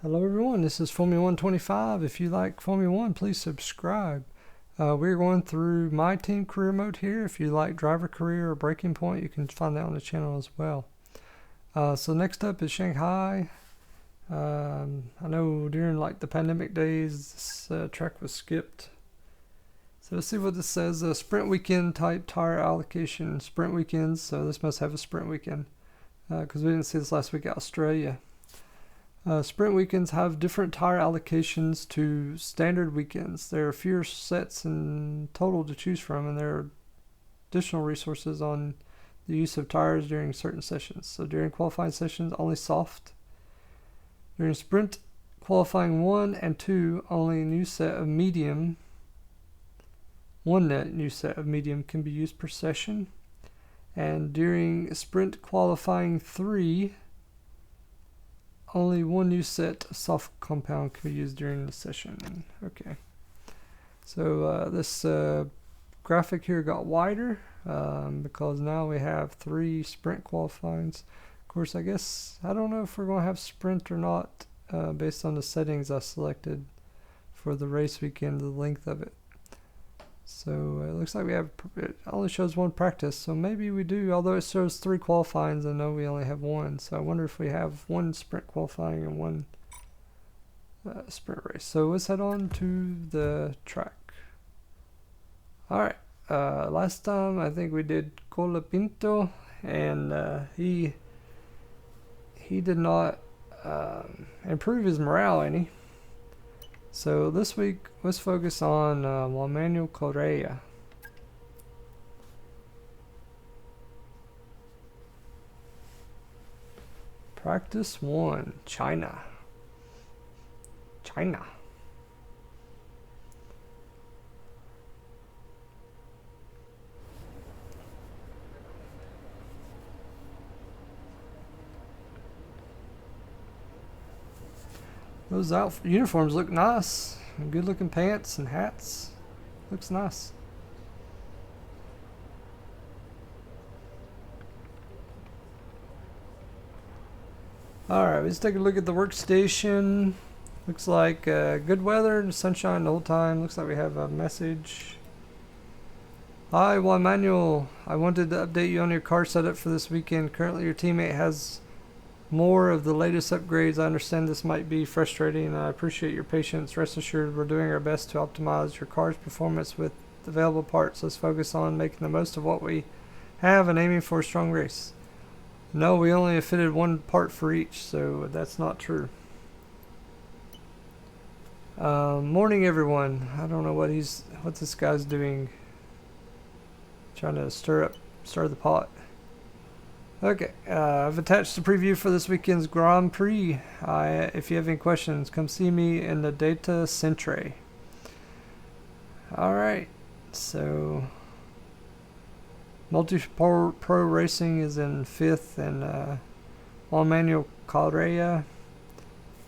Hello everyone, this is FormulaOne 25. If you like Formula One, please subscribe. We're going through my team career mode here. If you like driver career or breaking point, you can find that on the channel as well. So next up is Shanghai. I know during like the pandemic days, this track was skipped. So let's see what this says. Sprint weekend type tire allocation, sprint weekends. So this must have a sprint weekend because we didn't see this last week at Australia. Sprint weekends have different tire allocations to standard weekends. There are fewer sets in total to choose from, and there are additional resources on the use of tires during certain sessions. So during qualifying sessions, only soft. During sprint qualifying 1 and 2, only a new set of medium. One net new set of medium can be used per session. And during sprint qualifying 3, only one new set of soft compound can be used during the session. Okay. So this graphic here got wider because now we have 3 sprint qualifyings. Of course, I guess I don't know if we're going to have sprint or not based on the settings I selected for the race weekend, the length of it. So it looks like it only shows 1 practice, so maybe we do, although it shows 3 qualifyings. I know we only have 1, so I wonder if we have 1 sprint qualifying and 1 sprint race. So let's head on to the track. Alright, last time I think we did Colapinto, and he did not improve his morale any. So this week, let's focus on Juan Manuel Correa. Practice 1, China. Those uniforms look nice. Good looking pants and hats. Looks nice. Alright, let's take a look at the workstation. Looks like good weather, sunshine the whole time. Looks like we have a message. Hi Juan Manuel, I wanted to update you on your car setup for this weekend. Currently your teammate has more of the latest upgrades. I understand this might be frustrating, and I appreciate your patience. Rest assured we're doing our best to optimize your car's performance with available parts. Let's focus on making the most of what we have and aiming for a strong race. No, we only have fitted 1 part for each, so that's not true. Morning everyone. I don't know what this guy's doing. Trying to stir the pot. Okay, I've attached the preview for this weekend's Grand Prix. If you have any questions, come see me in the Data Centre. Alright, so Multi-Pro Racing is in 5th, and Juan Manuel Correa,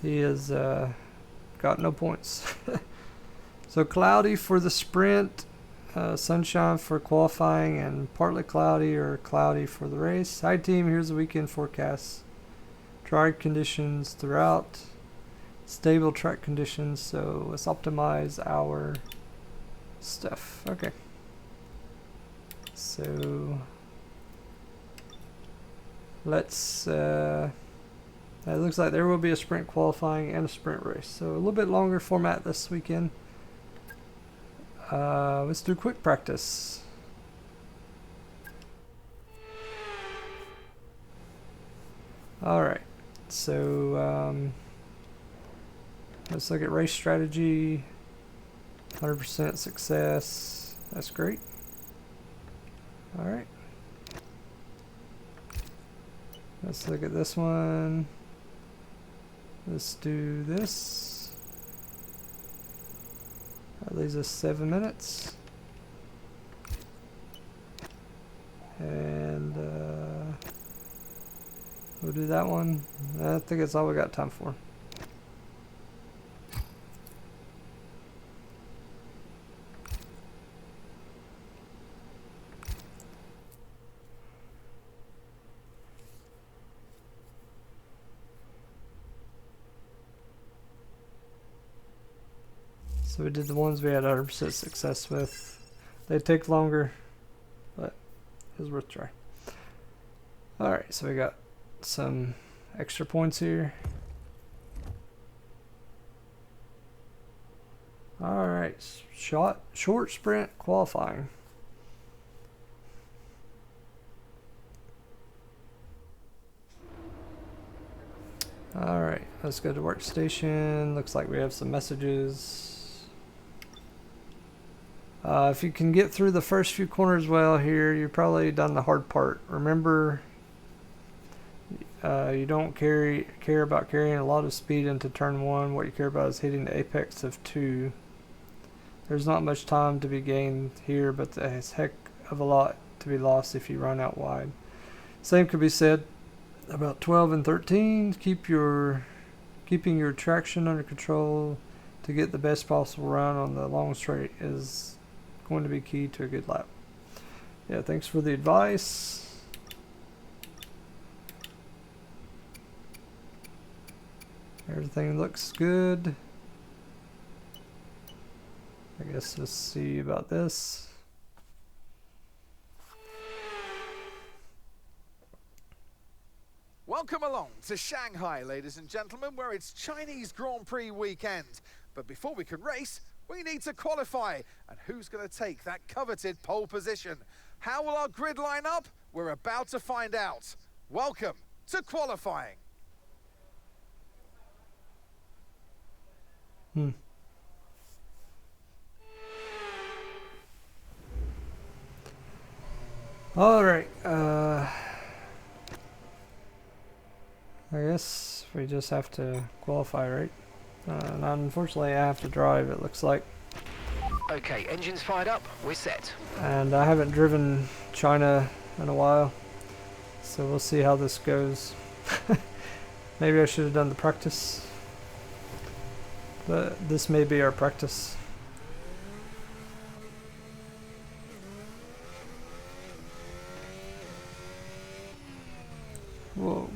he has got no points. So cloudy for the sprint. Sunshine for qualifying, and partly cloudy or cloudy for the race. Hi team, here's the weekend forecast. Dry conditions throughout, stable track conditions, so let's optimize our stuff. Okay, so let's it looks like there will be a sprint qualifying and a sprint race, so a little bit longer format this weekend. Let's do quick practice. Alright, so let's look at race strategy. 100% success. That's great. Alright. Let's look at this one. Let's do this. That leaves us 7 minutes. And we'll do that one. I think that's all we got time for. So we did the ones we had 100% success with. They take longer, but it was worth a try. Alright, so we got some extra points here. Alright, short sprint qualifying. Alright, let's go to workstation. Looks like we have some messages. If you can get through the first few corners well here, you've probably done the hard part. Remember, you don't care about carrying a lot of speed into turn 1. What you care about is hitting the apex of 2. There's not much time to be gained here, but there's heck of a lot to be lost if you run out wide. Same could be said about 12 and 13. Keeping your traction under control to get the best possible run on the long straight is going to be key to a good lap. Yeah, thanks for the advice. Everything looks good. I guess let's see about this. Welcome along to Shanghai, ladies and gentlemen, where it's Chinese Grand Prix weekend. But before we can race, we need to qualify. And who's going to take that coveted pole position? How will our grid line up? We're about to find out. Welcome to qualifying. All right. I guess we just have to qualify, right? And unfortunately, I have to drive, it looks like. Okay, engines fired up, we're set. And I haven't driven China in a while, so we'll see how this goes. Maybe I should have done the practice, but this may be our practice. Whoa.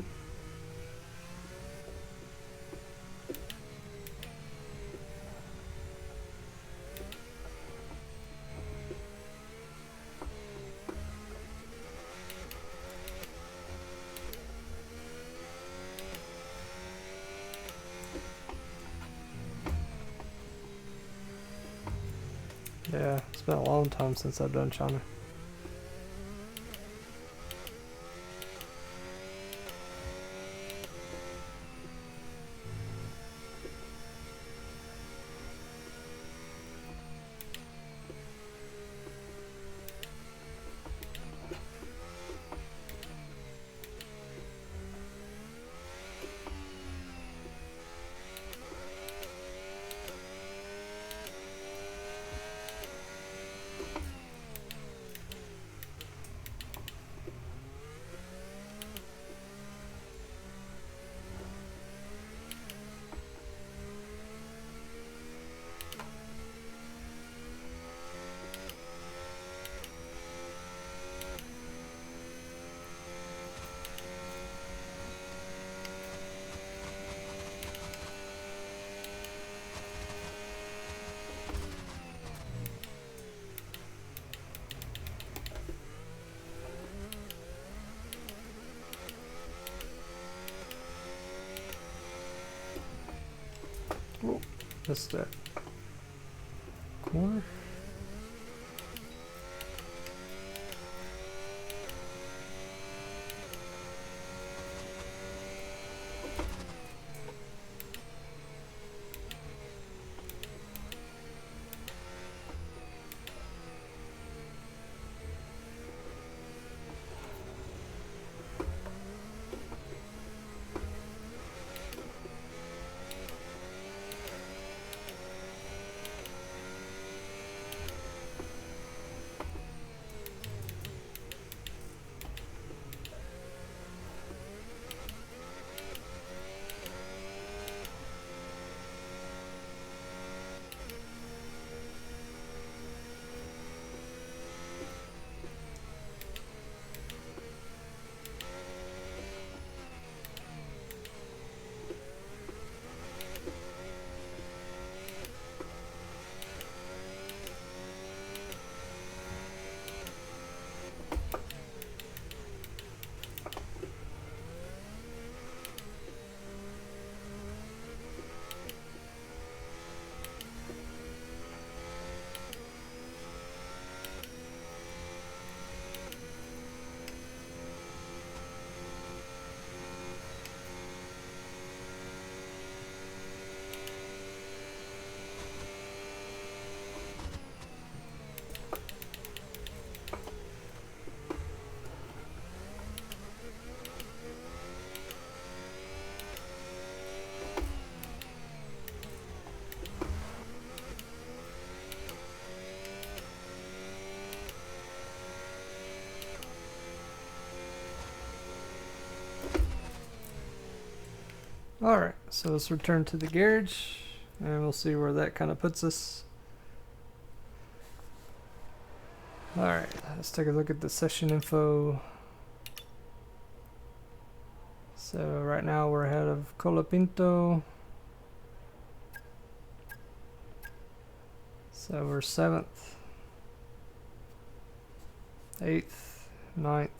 Yeah, it's been a long time since I've done China. Oh, missed that corner. Alright, so let's return to the garage and we'll see where that kind of puts us. Alright, let's take a look at the session info. So right now we're ahead of Colapinto. So we're 7th, 8th, 9th.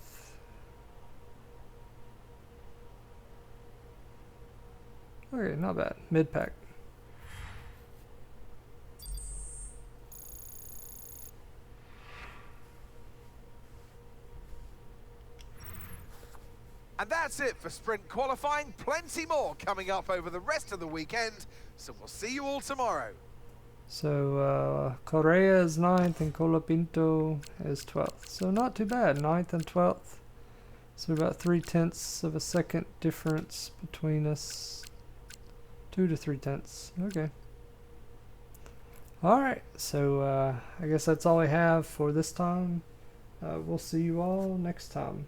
Okay, not bad. Mid-pack. And that's it for sprint qualifying. Plenty more coming up over the rest of the weekend. So we'll see you all tomorrow. So Correa is 9th and Colapinto is 12th. So not too bad, 9th and 12th. So about 0.3 of a second difference between us. 2 to 0.3. Okay. Alright, so I guess that's all I have for this time. We'll see you all next time.